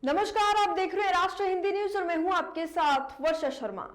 नमस्कार, आप देख रहे हैं राष्ट्र हिंदी न्यूज और मैं हूं आपके साथ वर्षा शर्मा।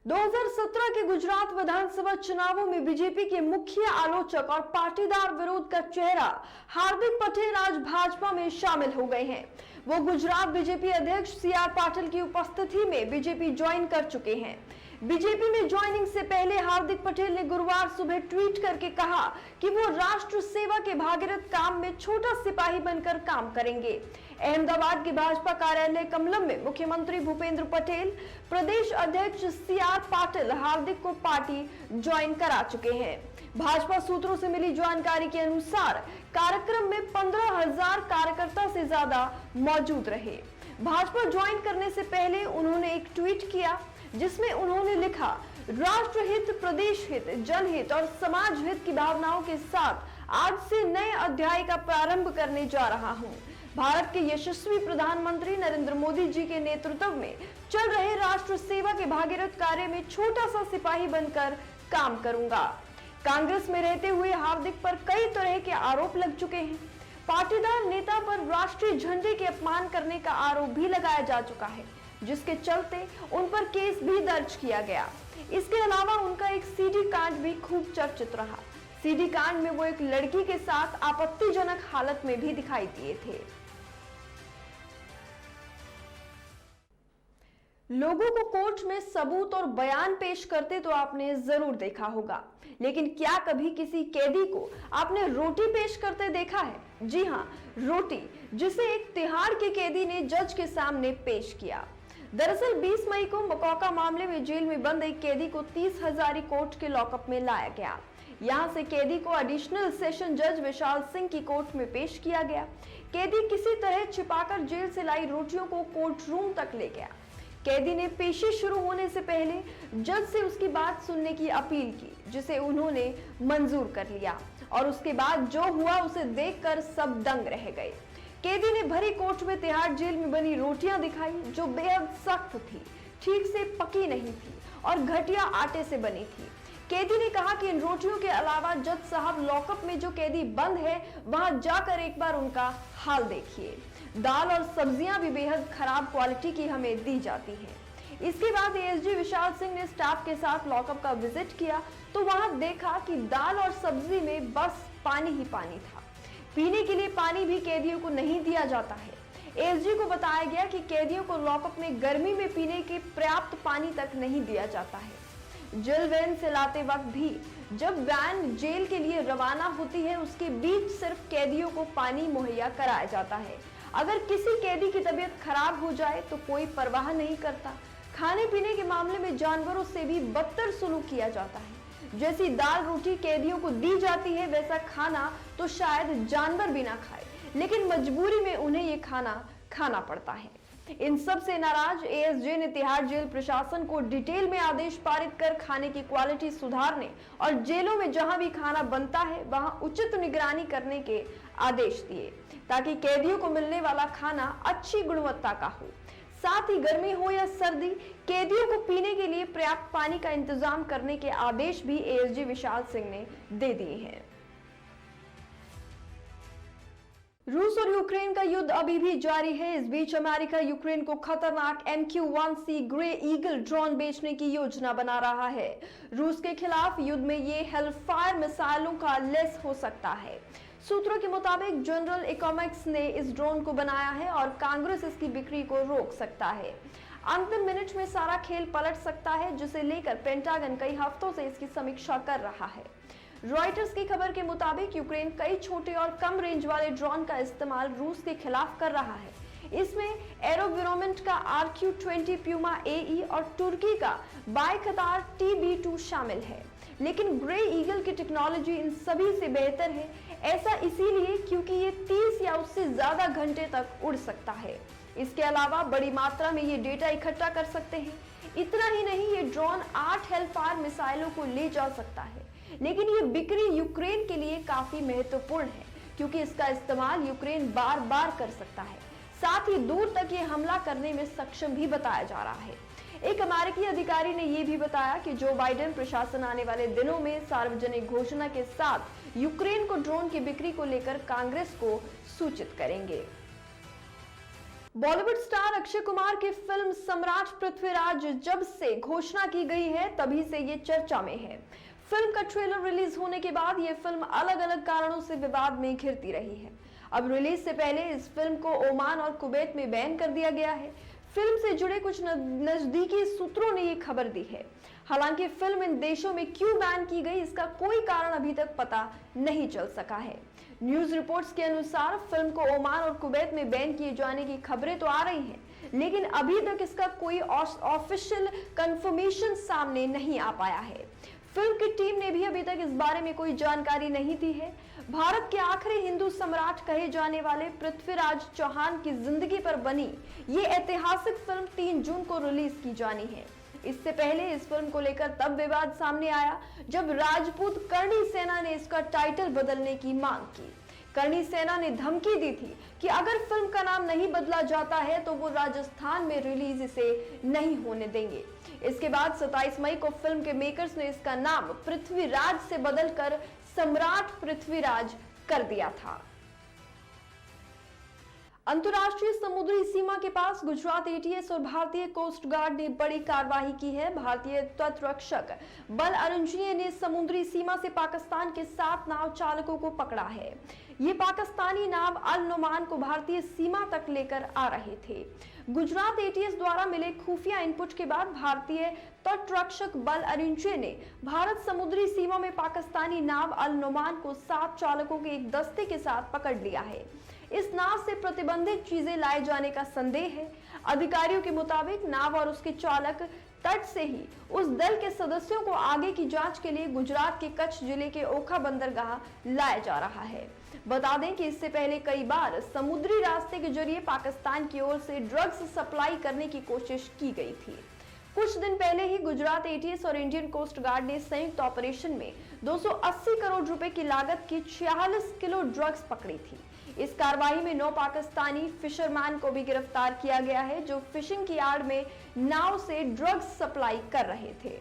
2017 के गुजरात विधानसभा चुनावों में बीजेपी के मुख्य आलोचक और पाटीदार विरोध का चेहरा हार्दिक पटेल आज भाजपा में शामिल हो गए हैं। वो गुजरात बीजेपी अध्यक्ष CR पाटिल की उपस्थिति में बीजेपी ज्वाइन कर चुके हैं। बीजेपी में ज्वाइनिंग से पहले हार्दिक पटेल ने गुरुवार सुबह ट्वीट करके कहा कि वो राष्ट्र सेवा के भागीरथ काम में छोटा सिपाही बनकर काम करेंगे। अहमदाबाद के भाजपा कार्यालय कमलम में मुख्यमंत्री भूपेंद्र पटेल, प्रदेश अध्यक्ष CR पाटिल हार्दिक को पार्टी ज्वाइन करा चुके हैं। भाजपा सूत्रों से मिली जानकारी के अनुसार कार्यक्रम में 15,000 कार्यकर्ता से ज्यादा मौजूद रहे। भाजपा ज्वाइन करने से पहले उन्होंने एक ट्वीट किया जिसमें उन्होंने लिखा, राष्ट्र हित, प्रदेश हित, जनहित और समाज हित की भावनाओं के साथ आज से नए अध्याय का प्रारंभ करने जा रहा हूं। भारत के यशस्वी प्रधानमंत्री नरेंद्र मोदी जी के नेतृत्व में चल रहे राष्ट्र सेवा के भागीरथ कार्य में छोटा सा सिपाही बनकर काम करूंगा। कांग्रेस में रहते हुए हार्दिक पर कई तरह के आरोप लग चुके हैं। पाटीदार नेता पर राष्ट्रीय झंडे के अपमान करने का आरोप भी लगाया जा चुका है, जिसके चलते उन पर केस भी दर्ज किया गया। इसके अलावा उनका एक सीडी कांड भी खूब चर्चित रहा। सीडी कांड में वो एक लड़की के साथ आपत्तिजनक हालत में भी दिखाई दिए थे। लोगों को कोर्ट में सबूत और बयान पेश करते तो आपने जरूर देखा होगा, लेकिन क्या कभी किसी कैदी को आपने रोटी पेश करते देखा है? जी हाँ, रोटी, जिसे एक तिहाड़ के कैदी ने जज के सामने पेश किया। दरअसल 20 मई को मकौका मामले में जेल में बंद एक कैदी को 30 हजारी कोर्ट के लॉकअप में लाया गया। यहां से कैदी को एडिशनल सेशन जज विशाल सिंह की कोर्ट में पेश किया गया। कैदी किसी तरह छिपाकर जेल से लाई रोटियों को कोर्ट रूम तक ले गया। कैदी ने पेशी शुरू होने से पहले जज से उसकी बात सुनने की अपील की, जिसे उन्होंने मंजूर कर लिया और उसके बाद जो हुआ उसे देखकर सब दंग रह गए। कैदी ने भरी कोर्ट में तिहाड़ जेल में बनी रोटियां दिखाई, जो बेहद सख्त थी, ठीक से पकी नहीं थी और घटिया आटे से बनी थी। कैदी ने कहा कि इन रोटियों के अलावा जज साहब, लॉकअप में जो कैदी बंद है वहां जाकर एक बार उनका हाल देखिए। दाल और सब्जियां भी बेहद खराब क्वालिटी की हमें दी जाती है। इसके बाद ASG विशाल सिंह ने स्टाफ के साथ लॉकअप का विजिट किया तो वहां देखा कि दाल और सब्जी में बस पानी ही पानी था। पीने के लिए पानी भी कैदियों को नहीं दिया जाता है। ASG को बताया गया कि कैदियों को लॉकअप में गर्मी में पीने के पर्याप्त पानी तक नहीं दिया जाता है। जेल वैन से लाते वक्त भी जब वैन जेल के लिए रवाना होती है, उसके बीच सिर्फ कैदियों को पानी मुहैया कराया जाता है। अगर किसी कैदी की तबीयत खराब हो जाए तो कोई परवाह नहीं करता। खाने पीने के मामले में जानवरों से भी बदतर सुलूक किया जाता है। जैसी दाल रोटी कैदियों को दी जाती है, वैसा खाना तो शायद जानवर भी ना खाए, लेकिन मजबूरी में उन्हें ये खाना खाना पड़ता है। इन सब से नाराज ASJ ने तिहाड़ जेल प्रशासन को डिटेल में आदेश पारित कर खाने की क्वालिटी सुधारने और जेलों में जहां भी खाना बनता है वहां उचित निगरानी करने के आदेश दिए, ताकि कैदियों को मिलने वाला खाना अच्छी गुणवत्ता का हो। साथ ही गर्मी हो या सर्दी, कैदियों को पीने के लिए पर्याप्त पानी का इंतजाम करने के आदेश भी ASG विशाल सिंह ने दे दिए हैं। रूस और यूक्रेन का युद्ध अभी भी जारी है। इस बीच अमेरिका यूक्रेन को खतरनाक MQ-1C ग्रे ईगल ड्रोन बेचने की योजना बना रहा है। रूस के खिलाफ युद्ध में ये हेलफायर मिसाइलों का लेस हो सकता है। सूत्रों के मुताबिक जनरल इकोनॉमिक्स ने इस ड्रोन को बनाया है और कांग्रेस इसकी बिक्री को रोक सकता है। अंतिम मिनट में सारा खेल पलट सकता है, जिसे लेकर पेंटागन कई हफ्तों से इसकी समीक्षा कर रहा है। रॉयटर्स की खबर के मुताबिक यूक्रेन कई छोटे और कम रेंज वाले ड्रोन का इस्तेमाल रूस के खिलाफ कर रहा है। इसमें एरोविरोमेंट का RQ-20 प्यूमा AE और तुर्की का बायकतार TB2 शामिल है। लेकिन ग्रे ईगल की टेक्नोलॉजी इन सभी से बेहतर है। ऐसा इसीलिए क्योंकि ये 30 या उससे ज्यादा घंटे तक उड़ सकता है। इसके अलावा बड़ी मात्रा में ये डेटा इकट्ठा कर सकते हैं। इतना ही नहीं, ये ड्रोन 8 हेलफायर मिसाइलों को ले जा सकता है। लेकिन ये बिक्री यूक्रेन के लिए काफी महत्वपूर्ण है, क्योंकि इसका इस्तेमाल यूक्रेन बार बार कर सकता है। साथ ही दूर तक ये हमला करने में सक्षम भी बताया जा रहा है। एक अमेरिकी अधिकारी ने यह भी बताया कि जो बाइडेन प्रशासन आने वाले दिनों में सार्वजनिक घोषणा के साथ यूक्रेन को ड्रोन की बिक्री को लेकर कांग्रेस को सूचित करेंगे। बॉलीवुड स्टार अक्षय कुमार की फिल्म सम्राट पृथ्वीराज जब से घोषणा की गई है तभी से ये चर्चा में है। फिल्म का ट्रेलर रिलीज होने के बाद ये फिल्म अलग अलग कारणों से विवाद में घिरती रही है। अब रिलीज से पहले इस फिल्म को ओमान और कुवैत में बैन कर दिया गया है। फिल्म से जुड़े कुछ नजदीकी सूत्रों ने ये खबर दी है। हालांकि फिल्म इन देशों में क्यों बैन की गई इसका कोई कारण अभी तक पता नहीं चल सका है। न्यूज रिपोर्ट्स के अनुसार फिल्म को ओमान और कुवैत में बैन किए जाने की खबरें तो आ रही हैं, लेकिन अभी तक इसका कोई ऑफिशियल कंफर्मेशन सामने नहीं आ पाया है। फिल्म की टीम ने भी अभी तक इस बारे में कोई जानकारी नहीं दी है। भारत के आखिरी हिंदू सम्राट कहे जाने वाले पृथ्वीराज चौहान की जिंदगी पर बनी ये ऐतिहासिक फिल्म 3 जून को रिलीज की जानी है। इससे पहले इस फिल्म को लेकर तब विवाद सामने आया जब राजपूत करणी सेना ने इसका टाइटल बदलने की मांग की। करणी सेना ने धमकी दी थी कि अगर फिल्म का नाम नहीं बदला जाता है तो वो राजस्थान में रिलीज इसे नहीं होने देंगे। इसके बाद 27 मई को फिल्म के मेकर्स ने इसका नाम पृथ्वीराज से बदलकर सम्राट पृथ्वीराज कर दिया था। अंतर्राष्ट्रीय समुद्री सीमा के पास गुजरात एटीएस और भारतीय कोस्ट गार्ड ने बड़ी कार्रवाई की है। भारतीय तटरक्षक बल अरंजिये ने समुद्री सीमा से पाकिस्तान के 7 नाव चालकों को पकड़ा है। ये पाकिस्तानी नाव अल नुमान को भारतीय सीमा तक लेकर आ रहे थे। गुजरात एटीएस द्वारा मिले खुफिया इनपुट के बाद भारतीय तटरक्षक बल अरंजिये ने भारत समुद्री सीमा में पाकिस्तानी नाव अल नुमान को 7 चालकों के एक दस्ते के साथ पकड़ लिया है। इस नाव से प्रतिबंधित चीजें लाए जाने का संदेह है। अधिकारियों के मुताबिक नाव और उसके चालक तट से ही उस दल के सदस्यों को आगे की जांच के लिए गुजरात के कच्छ जिले के ओखा बंदरगाह लाया जा रहा है। बता दें कि इससे पहले कई बार समुद्री रास्ते के जरिए पाकिस्तान की ओर से ड्रग्स सप्लाई करने की कोशिश की गई थी। कुछ दिन पहले ही गुजरात एटीएस और इंडियन कोस्ट गार्ड ने संयुक्त ऑपरेशन में 280 करोड़ रुपए की लागत की 46 किलो ड्रग्स पकड़ी थी। इस कार्रवाई में 9 पाकिस्तानी फिशरमैन को भी गिरफ्तार किया गया है जो फिशिंग की आड़ में नाव से ड्रग्स सप्लाई कर रहे थे।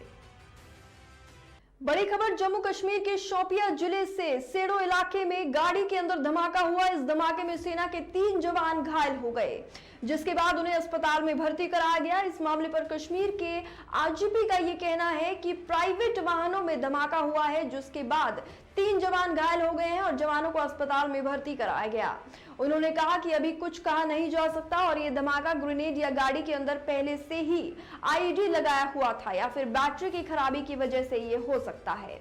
बड़ी खबर जम्मू कश्मीर के शोपिया जिले से सेडो इलाके में गाड़ी के अंदर धमाका हुआ। इस धमाके में सेना के 3 जवान घायल हो गए, जिसके बाद उन्हें अस्पताल में भर्ती कराया गया। इस मामले पर कश्मीर के आईजीपी का यह कहना है कि प्राइवेट वाहनों में धमाका हुआ है, जिसके बाद 3 जवान घायल हो गए हैं और जवानों को अस्पताल में भर्ती कराया गया। उन्होंने कहा कि अभी कुछ कहा नहीं जा सकता और ये धमाका ग्रेनेड या गाड़ी के अंदर पहले से ही आईईडी लगाया हुआ था या फिर बैटरी की खराबी की वजह से ये हो सकता है।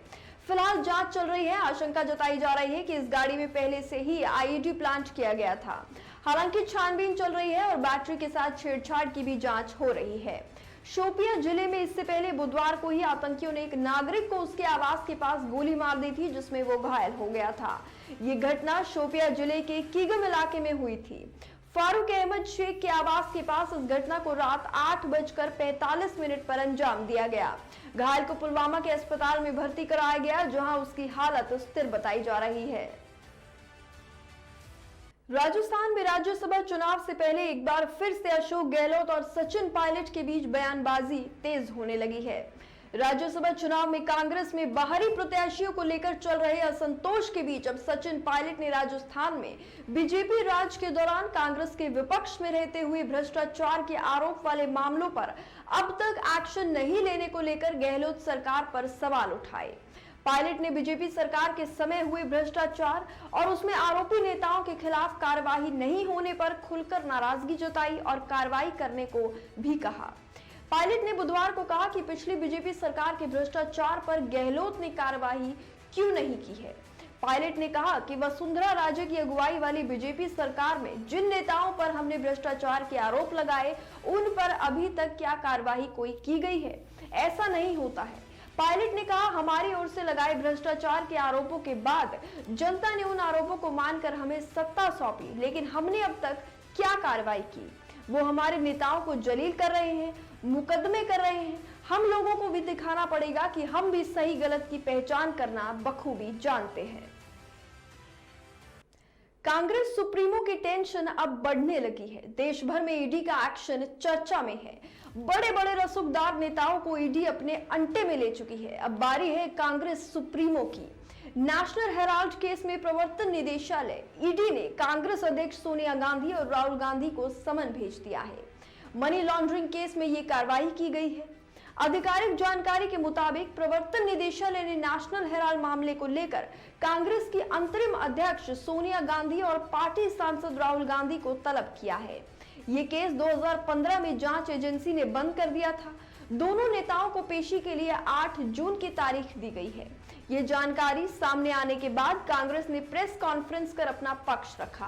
फिलहाल जांच चल रही है। आशंका जताई जा रही है कि इस गाड़ी में पहले से ही आईईडी प्लांट किया गया था। हालांकि छानबीन चल रही है और बैटरी के साथ छेड़छाड़ की भी जांच हो रही है। शोपिया जिले में इससे पहले बुधवार को ही आतंकियों ने एक नागरिक को उसके आवास के पास गोली मार दी थी, जिसमें वो घायल हो गया था। ये घटना शोपिया जिले के कीगम इलाके में हुई थी। फारूक अहमद शेख के आवास के पास इस घटना को रात 8:45 पर अंजाम दिया गया। घायल को पुलवामा के अस्पताल में भर्ती कराया गया, जहां उसकी हालत स्थिर बताई जा रही है। राजस्थान में राज्यसभा चुनाव से पहले एक बार फिर से अशोक गहलोत और सचिन पायलट के बीच बयानबाजी तेज होने लगी है। राज्यसभा चुनाव में कांग्रेस में बाहरी प्रत्याशियों को लेकर चल रहे असंतोष के बीच अब सचिन पायलट ने राजस्थान में बीजेपी राज के दौरान कांग्रेस के विपक्ष में रहते हुए भ्रष्टाचार के आरोप वाले मामलों पर अब तक एक्शन नहीं लेने को लेकर गहलोत सरकार पर सवाल उठाए। पायलट ने बीजेपी सरकार के समय हुए भ्रष्टाचार और उसमें आरोपी नेताओं के खिलाफ कार्रवाई नहीं होने पर खुलकर नाराजगी जताई और कार्रवाई करने को भी कहा। पायलट ने बुधवार को कहा कि पिछली बीजेपी सरकार के भ्रष्टाचार पर गहलोत ने कार्रवाई क्यों नहीं की है। पायलट ने कहा कि वसुंधरा राजे की अगुवाई वाली बीजेपी सरकार में जिन नेताओं पर हमने भ्रष्टाचार के आरोप लगाए उन पर अभी तक क्या कार्रवाई कोई की गई है, ऐसा नहीं होता है। पायलट ने कहा हमारी ओर से लगाए भ्रष्टाचार के आरोपों के बाद जनता ने उन आरोपों को मानकर हमें सत्ता सौंपी, लेकिन हमने अब तक क्या कार्रवाई की। वो हमारे नेताओं को जलील कर रहे हैं, मुकदमे कर रहे हैं। हम लोगों को भी दिखाना पड़ेगा कि हम भी सही गलत की पहचान करना बखूबी जानते हैं। कांग्रेस सुप्रीमो की टेंशन अब बढ़ने लगी है। देश भर में ईडी का एक्शन चर्चा में है। बड़े बड़े रसूखदार नेताओं को ईडी अपने अंटे में ले चुकी है। अब बारी है कांग्रेस सुप्रीमो की। नेशनल हेराल्ड केस में प्रवर्तन निदेशालय ईडी ने कांग्रेस अध्यक्ष सोनिया गांधी और राहुल गांधी को समन भेज दिया है। मनी लॉन्ड्रिंग केस में ये कार्रवाई की गई है। आधिकारिक जानकारी के मुताबिक प्रवर्तन निदेशालय ने नेशनल हेराल्ड मामले को लेकर कांग्रेस की अंतरिम अध्यक्ष सोनिया गांधी और पार्टी सांसद राहुल गांधी को तलब किया है। ये केस 2015 में जांच एजेंसी ने बंद कर दिया था। दोनों नेताओं को पेशी के लिए 8 जून की तारीख दी गई है। ये जानकारी सामने आने के बाद कांग्रेस ने प्रेस कॉन्फ्रेंस कर अपना पक्ष रखा।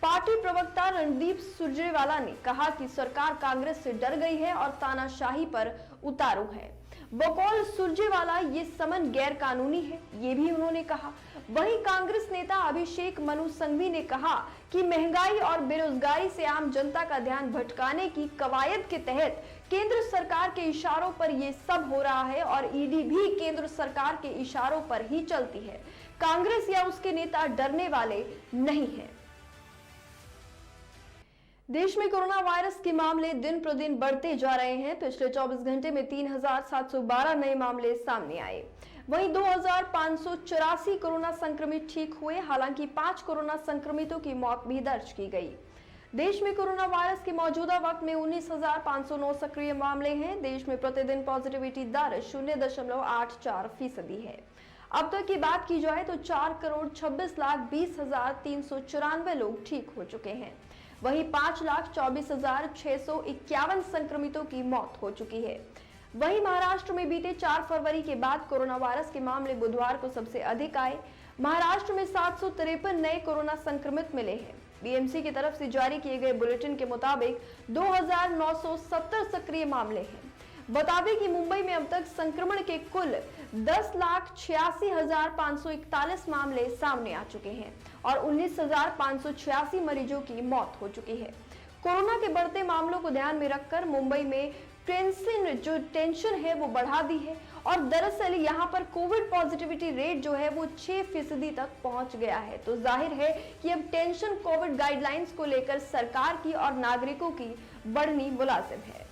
पार्टी प्रवक्ता रणदीप सुरजेवाला ने कहा कि सरकार कांग्रेस से डर गई है और तानाशाही पर उतारू है। बकौल सुरजेवाला ये समन गैर कानूनी है, ये भी उन्होंने कहा। वहीं कांग्रेस नेता अभिषेक मनु संघवी ने कहा कि महंगाई और बेरोजगारी से आम जनता का ध्यान भटकाने की कवायद के तहत केंद्र सरकार के इशारों पर ये सब हो रहा है और ईडी भी केंद्र सरकार के इशारों पर ही चलती है। कांग्रेस या उसके नेता डरने वाले नहीं है। देश में कोरोना वायरस के मामले दिन प्रतिदिन बढ़ते जा रहे हैं। पिछले 24 घंटे में 3,712 नए मामले सामने आए। वहीं 2,584 कोरोना संक्रमित ठीक हुए। हालांकि 5 कोरोना संक्रमितों की मौत भी दर्ज की गई। देश में कोरोना वायरस के मौजूदा वक्त में 19,509 सक्रिय मामले हैं। देश में प्रतिदिन पॉजिटिविटी दर 0.84% है। अब तक की बात की जाए तो 4,26,20,394 लोग ठीक हो चुके हैं। वहीं 5,24,651 संक्रमितों की मौत हो चुकी है। वहीं महाराष्ट्र में बीते 4 फरवरी के बाद कोरोना वायरस के मामले बुधवार को सबसे अधिक आए। महाराष्ट्र में 753 नए कोरोना संक्रमित मिले हैं। बीएमसी की तरफ से जारी किए गए बुलेटिन के मुताबिक 2,970 सक्रिय मामले हैं। बता दें कि मुंबई में अब तक संक्रमण के कुल 10,86,541 मामले सामने आ चुके हैं और 19,586 मरीजों की मौत हो चुकी है। कोरोना के बढ़ते मामलों को ध्यान में रखकर मुंबई में टेंशन है वो बढ़ा दी है और दरअसल यहाँ पर कोविड पॉजिटिविटी रेट जो है वो 6% तक पहुंच गया है। तो जाहिर है कि अब टेंशन कोविड गाइडलाइंस को लेकर सरकार की और नागरिकों की बढ़नी मुलाजिम है।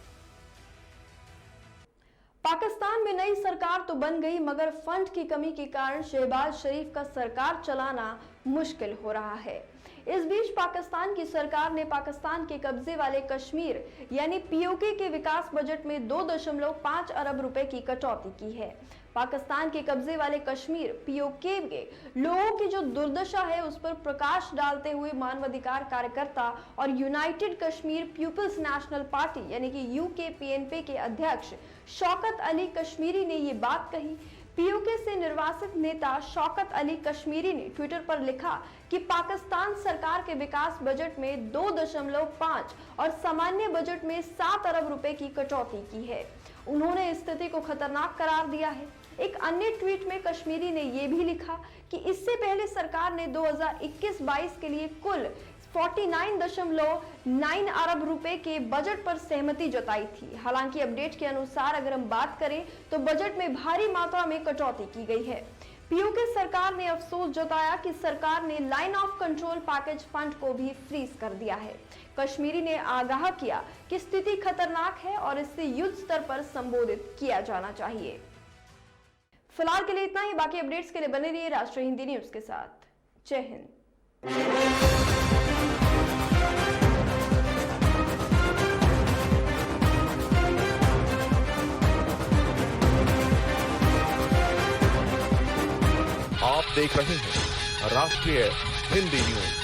पाकिस्तान में नई सरकार तो बन गई मगर फंड की कमी के कारण शहबाज शरीफ का सरकार चलाना मुश्किल हो रहा है। इस बीच पाकिस्तान की सरकार ने पाकिस्तान के कब्जे वाले कश्मीर यानी पीओके के विकास बजट में 2.5 अरब रुपए की कटौती की है। पाकिस्तान के कब्जे वाले कश्मीर पीओके के लोगों की जो दुर्दशा है उस पर प्रकाश डालते हुए मानवाधिकार कार्यकर्ता और United Kashmir People's National Party यानी कि यूकेपीएनपी के अध्यक्ष शौकत अली कश्मीरी ने ये बात कही। पीओके से निर्वासित नेता शौकत अली कश्मीरी ने ट्विटर पर लिखा कि पाकिस्तान सरकार के विकास बजट में 2.5 और सामान्य बजट में 7 अरब रुपए की कटौती की है। उन्होंने स्थिति को खतरनाक करार दिया है। एक अन्य ट्वीट में कश्मीरी ने यह भी लिखा कि इससे पहले सरकार ने 2021-22 के लिए कुल 49.9 अरब रुपए के बजट पर सहमति जताई थी। हालांकि अपडेट के अनुसार अगर हम बात करें तो बजट में भारी मात्रा में कटौती की गई है। पीओके सरकार ने अफसोस जताया कि सरकार ने line of control package fund को भी फ्रीज कर दिया है। कश्मीरी ने आगाह किया कि स्थिति खतरनाक है और इससे युद्ध स्तर पर संबोधित किया जाना चाहिए। फिलहाल के लिए इतना ही। बाकी अपडेट्स के लिए बने रहिए राष्ट्रीय हिंदी न्यूज के साथ। जय हिंद। आप देख रहे हैं राष्ट्रीय हिंदी न्यूज।